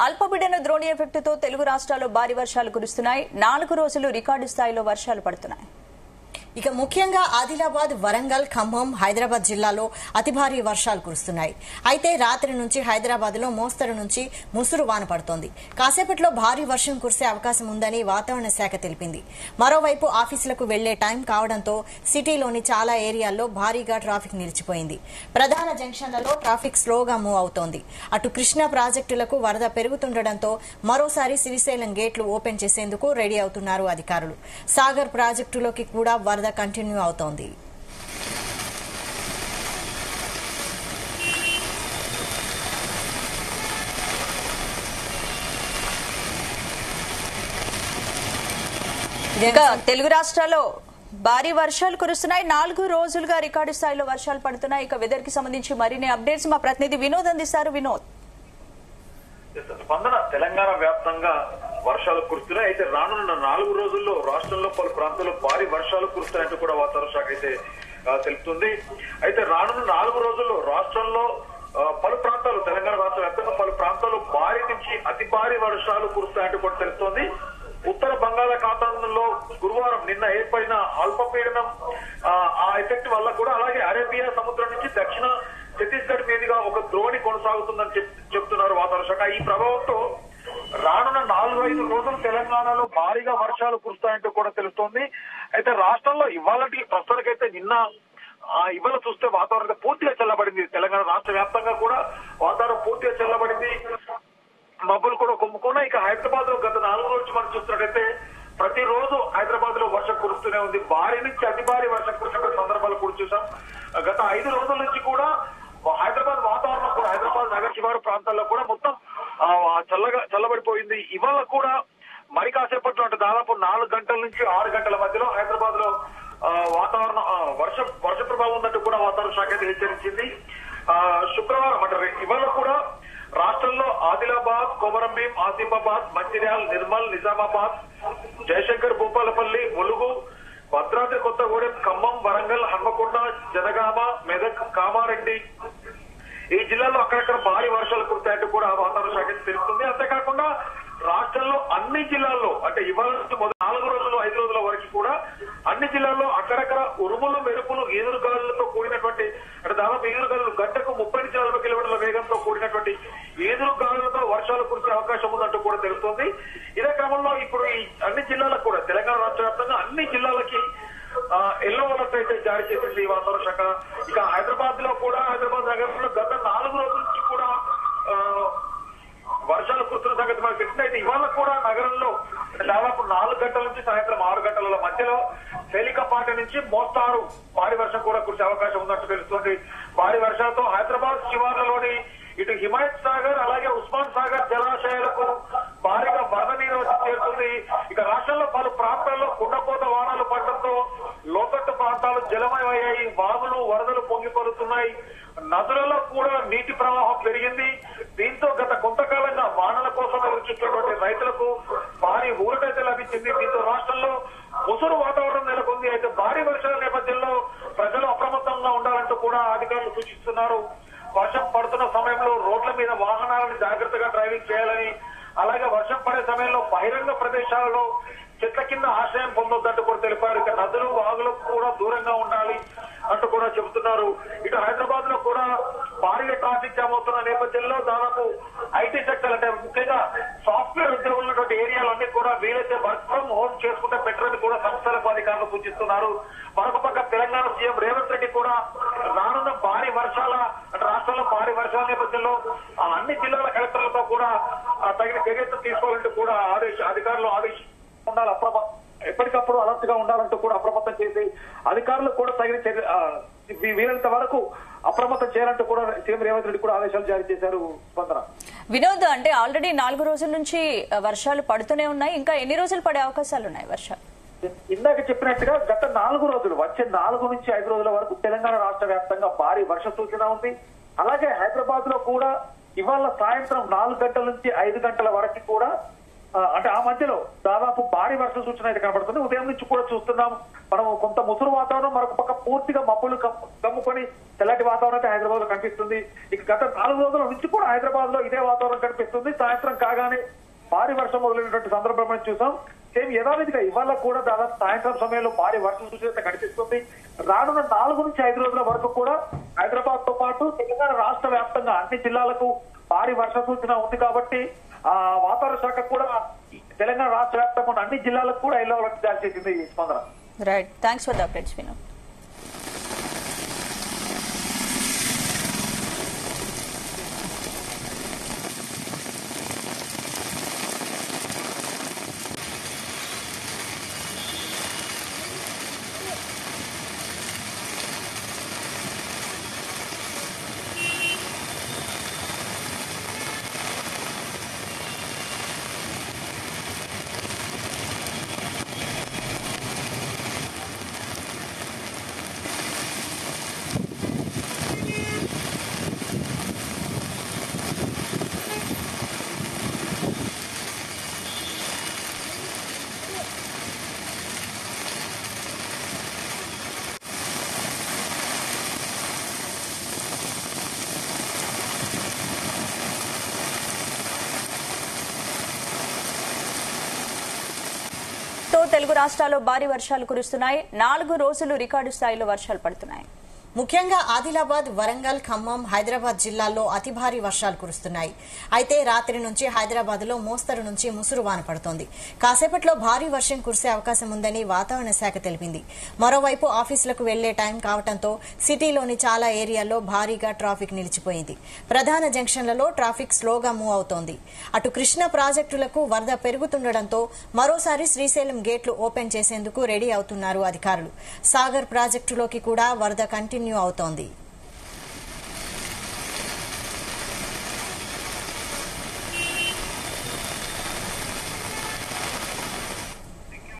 అల్పపీడన ద్రోణి ఎఫెక్ట్తో తెలుగు రాష్ట్రాల్లో భారీ వర్షాలు కురుస్తున్నాయి. 4 రోజులు రికార్డు స్థాయిలో వర్షాలు పడుతున్నాయి. ఇక ముఖ్యంగా ఆదిలాబాద్, వరంగల్, ఖమ్మం, హైదరాబాద్ జిల్లాలో అతి భారీ వర్షాలు కురుస్తున్నాయి. అయితే రాత్రి నుంచి హైదరాబాద్ లో మోస్తరు నుంచి ముసురు వాన పడుతోంది. కాసేపట్లో భారీ వర్షం కురిసే అవకాశం ఉందని వాతావరణ శాఖ తెలిపింది. మరోవైపు ఆఫీసులకు వెళ్లే టైం కావడంతో సిటీలోని చాలా ఏరియాల్లో భారీగా ట్రాఫిక్ నిలిచిపోయింది. ప్రధాన జంక్షన్లలో ట్రాఫిక్ స్లోగా మూవ్ అవుతోంది. అటు కృష్ణా ప్రాజెక్టులకు వరద పెరుగుతుండటంతో మరోసారి శ్రీశైలం గేట్లు ఓపెన్ చేసేందుకు రెడీ అవుతున్నారు అధికారులు. సాగర్ ప్రాజెక్టులోకి కూడా వరద కంటిన్యూ అవుతోంది. తెలుగు రాష్ట్రాల్లో భారీ వర్షాలు కురుస్తున్నాయి. 4 రోజులుగా రికార్డు స్థాయిలో వర్షాలు పడుతున్నాయి. ఇక వెదర్ కి సంబంధించి మరిన్ని అప్డేట్స్ మా ప్రతినిధి వినోద్ అందిస్తారు. వినోద్, స్పందన తెలంగాణ వ్యాప్తంగా వర్షాలు కురుస్తున్నాయి. అయితే రానున్న 4 రోజుల్లో రాష్ట్రంలో పలు ప్రాంతాల్లో భారీ వర్షాలు కురుస్తాయంటూ కూడా వాతావరణ శాఖ అయితే తెలుపుతుంది. అయితే రానున్న 4 రోజుల్లో రాష్ట్రంలో పలు ప్రాంతాలు, తెలంగాణ రాష్ట్ర వ్యాప్తంగా పలు ప్రాంతాల్లో భారీ నుంచి అతి భారీ వర్షాలు కురుస్తాయంటూ కూడా తెలుస్తోంది. ఉత్తర బంగాళాఖాతంలో గురువారం నిన్న ఏర్పడిన అల్పపీడనం ఆ ఎఫెక్ట్ వల్ల కూడా, అలాగే అరేబియా సముద్రం నుంచి దక్షిణ ఛత్తీస్గఢ్ మీదుగా ఒక ద్రోణి కొనసాగుతుందని చెప్తున్నారు వాతావరణ శాఖ. ఈ ప్రభావంతో రానున్న 4-5 రోజులు తెలంగాణలో భారీగా వర్షాలు కురుస్తాయంటూ కూడా తెలుస్తోంది. అయితే రాష్ట్రంలో ప్రస్తుతానికైతే ఇవాళ చూస్తే వాతావరణం పూర్తిగా చల్లబడింది. తెలంగాణ రాష్ట్ర వ్యాప్తంగా కూడా వాతావరణం పూర్తిగా చల్లబడింది. మబ్బులు కూడా కుమ్ముకున్నాయి. ఇక హైదరాబాద్ లో గత 4 రోజులు మనం చూస్తున్నట్టయితే ప్రతిరోజు హైదరాబాద్ లో వర్షం కురుస్తూనే ఉంది. భారీ నుంచి అతి భారీ వర్షం కురిసిన సందర్భాలు కూడా చూసాం. గత 5 రోజుల నుంచి కూడా హైదరాబాద్ వాతావరణం కూడా, హైదరాబాద్ నగర శివారు ప్రాంతాల్లో కూడా మొత్తం చల్లబడిపోయింది. ఇవాళ కూడా మరి కాసేపట్లో అంటే దాదాపు 4 గంటల నుంచి 6 గంటల మధ్యలో హైదరాబాద్ లో వాతావరణం వర్ష ప్రభావం ఉందంటూ కూడా వాతావరణ శాఖ అయితే హెచ్చరించింది. శుక్రవారం అంటే ఇవాళ కూడా రాష్ట్రంలో ఆదిలాబాద్, కొమరంభీం, ఆసిఫాబాద్, మంచిర్యాల, నిర్మల్, నిజామాబాద్, జయశంకర్, భూపాలపల్లి, ములుగు, భద్రాద్రి కొత్తగూడెం, ఖమ్మం, వరంగల్, హన్మకొండ, జనగామ, మెదక్, కామారెడ్డి ఈ జిల్లాలో అక్కడక్కడ భారీ వర్షాలు కురుతాయంటూ కూడా వాతావరణ శాఖ తెలుస్తుంది. అంతేకాకుండా రాష్ట్రంలో అన్ని జిల్లాల్లో అంటే ఇవాళ మొదటి 4 రోజులు 5 రోజుల వరకు కూడా అన్ని జిల్లాల్లో అక్కడక్కడ ఉరుములు, మెరుపులు, ఈదురుగాలులతో కూడినటువంటి అంటే దాదాపు ఈదురుగాలు గంటకు 30 నుంచి 40 కిలోమీటర్ల వేగంతో కూడినటువంటి ఈదురుగాలులతో వర్షాలు కురిసే అవకాశం ఉందంటూ కూడా తెలుస్తోంది. ఇదే క్రమంలో ఇప్పుడు ఈ అన్ని జిల్లాలకు కూడా తెలంగాణ రాష్ట్ర వ్యాప్తంగా అన్ని జిల్లాలకి ఎల్లో అలర్ట్ అయితే జారీ చేసింది వాతావరణ శాఖ. ఇక హైదరాబాద్ లో కూడా, హైదరాబాద్ నగరంలో గత 4 రోజుల నుంచి కూడా వర్షాలు కురుస్తున్న సంగతి మనకు తెలిసిందైతే ఇవాళ కూడా నగరంలో దాదాపు 4 గంటల నుంచి సాయంత్రం 6 గంటల మధ్యలో తేలికపాటి నుంచి మోస్తారు భారీ వర్షం కూడా కురిసే అవకాశం ఉన్నట్టు తెలుస్తుంది. భారీ వర్షాలతో హైదరాబాద్ శివార్లలోని ఇటు హిమాయత్ సాగర్ అలాగే ఉస్మాన్ సాగర్ జలాశయాలకు భారీగా వరద నీరు వచ్చి చేరుతుంది. ఇక రాష్ట్రంలో పలు ప్రాంతాల్లో కుండపోత వానాలు పడడంతో లోతట్టు ప్రాంతాలు జలమయమయ్యాయి. వాగులు, వరదలు పొంగిపడుతున్నాయి. నదులలో కూడా నీటి ప్రవాహం పెరిగింది. దీంతో గత కొంతకాలంగా వానల కోసం ఎదురుచూస్తున్నటువంటి రైతులకు భారీ ఊరటైతే లభించింది. దీంతో రాష్ట్రంలో ముసురు వాతావరణం నెలకొంది. అయితే భారీ వర్షాల నేపథ్యంలో ప్రజలు అప్రమత్తంగా ఉండాలంటూ కూడా అధికారులు సూచిస్తున్నారు. వర్షం పడుతున్న సమయంలో రోడ్ల మీద వాహనాలను జాగ్రత్తగా డ్రైవింగ్ చేయాలని, అలాగే వర్షం పడే సమయంలో బహిరంగ ప్రదేశాలలో చెట్ల కింద ఆశ్రయం పొందొద్దంటూ కూడా తెలిపారు. ఇక నదులు, వాగులకు కూడా దూరంగా ఉండాలి అంటూ కూడా చెబుతున్నారు. ఇటు హైదరాబాద్ లో కూడా భారీగా ట్రాఫిక్ జామ్ అవుతున్న నేపథ్యంలో దాదాపు ఐటీ సెక్టర్ అంటే ముఖ్యంగా సాఫ్ట్వేర్ ఉద్యోగులు ఉన్నటువంటి ఏరియాలన్నీ కూడా వీలైతే వర్క్ ఫ్రం హోమ్ చేసుకుంటే బెటరని కూడా సంస్థలకు అధికారులు సూచిస్తున్నారు. మరొక పక్క తెలంగాణ సీఎం రేవంత్ రెడ్డి కూడా రానున్న భారీ వర్షాల అంటే రాష్ట్రంలో భారీ వర్షాల నేపథ్యంలో అన్ని జిల్లాల కలెక్టర్లతో కూడా తగిన చర్యలు తీసుకోవాలంటూ కూడా అధికారులు ఉండాలి, ఎప్పటికప్పుడు అలర్ట్ గా ఉండాలంటూ కూడా అప్రమత్తం చేసి అధికారులు కూడా తగిన చర్య వీలైనంత వరకు అప్రమత్తం చేయాలంటూ కూడా సీఎం రేవంత్ రెడ్డి కూడా ఆదేశాలు జారీ చేశారు. స్పందన, వినోద్, అంటే ఆల్రెడీ 4 రోజుల నుంచి వర్షాలు పడుతూనే ఉన్నాయి. ఇంకా ఎన్ని రోజులు పడే అవకాశాలు ఉన్నాయి వర్షాలు? ఇందాక చెప్పినట్టుగా గత 4 రోజులు వచ్చే 4 నుంచి 5 రోజుల వరకు తెలంగాణ రాష్ట్ర వ్యాప్తంగా భారీ వర్ష సూచన ఉంది. అలాగే హైదరాబాద్ లో కూడా ఇవాళ సాయంత్రం 4 గంటల నుంచి 5 గంటల వరకు కూడా అంటే ఆ మధ్యలో దాదాపు భారీ వర్ష సూచన అయితే కనబడుతుంది. ఉదయం నుంచి కూడా చూస్తున్నాం మనం కొంత ముసురు వాతావరణం, మరొక పక్క పూర్తిగా మబ్బులు కమ్ముకొని తెల్లటి వాతావరణం అయితే హైదరాబాద్ లో కనిపిస్తుంది. ఇక గత 4 రోజుల నుంచి కూడా హైదరాబాద్ లో ఇదే వాతావరణం కనిపిస్తుంది. సాయంత్రం కాగానే భారీ వర్షం మొదలైనటువంటి సందర్భం చూసాం. సేమ్ యథావిధిగా ఇవాళ కూడా దాదాపు సాయంత్రం సమయంలో భారీ వర్షం సూచన కనిపిస్తుంది. రానున్న 4 నుంచి 5 రోజుల వరకు కూడా హైదరాబాద్ తో పాటు తెలంగాణ రాష్ట్ర వ్యాప్తంగా అన్ని జిల్లాలకు భారీ వర్ష సూచన ఉంది. కాబట్టి ఆ వాతావరణ శాఖ కూడా తెలంగాణ రాష్ట్ర వ్యాప్తంగా ఉన్న అన్ని జిల్లాలకు కూడా ఎల్లో అలర్ట్ జారీ చేసింది. స్పందన. Right, thanks for the updates Vinod. Telugu రాష్ట్రాల్లో భారీ వర్షాలు కురుస్తున్నాయి. 4 రోజులు రికార్డు స్థాయిలో వర్షాలు పడుతున్నాయి. ముఖ్యంగా ఆదిలాబాద్, వరంగల్, ఖమ్మం, హైదరాబాద్ జిల్లాల్లో అతి భారీ వర్షాలు కురుస్తున్నాయి. అయితే రాత్రి నుంచి హైదరాబాద్ లో మోస్తరు నుంచి ముసురు వాన పడుతోంది. కాసేపట్లో భారీ వర్షం కురిసే అవకాశం ఉందని వాతావరణ శాఖ తెలిపింది. మరోవైపు ఆఫీసులకు వెళ్లే టైం కావడంతో సిటీలోని చాలా ఏరియాల్లో భారీగా ట్రాఫిక్ నిలిచిపోయింది. ప్రధాన జంక్షన్లలో ట్రాఫిక్ స్లోగా మూవ్ అవుతోంది. అటు కృష్ణా ప్రాజెక్టులకు వరద పెరుగుతుండటంతో మరోసారి శ్రీశైలం గేట్లు ఓపెన్ చేసేందుకు రెడీ అవుతున్నారు అధికారులు. సాగర్ ప్రాజెక్టులోకి కూడా వరద కంటిన్యూ అవుతోంది.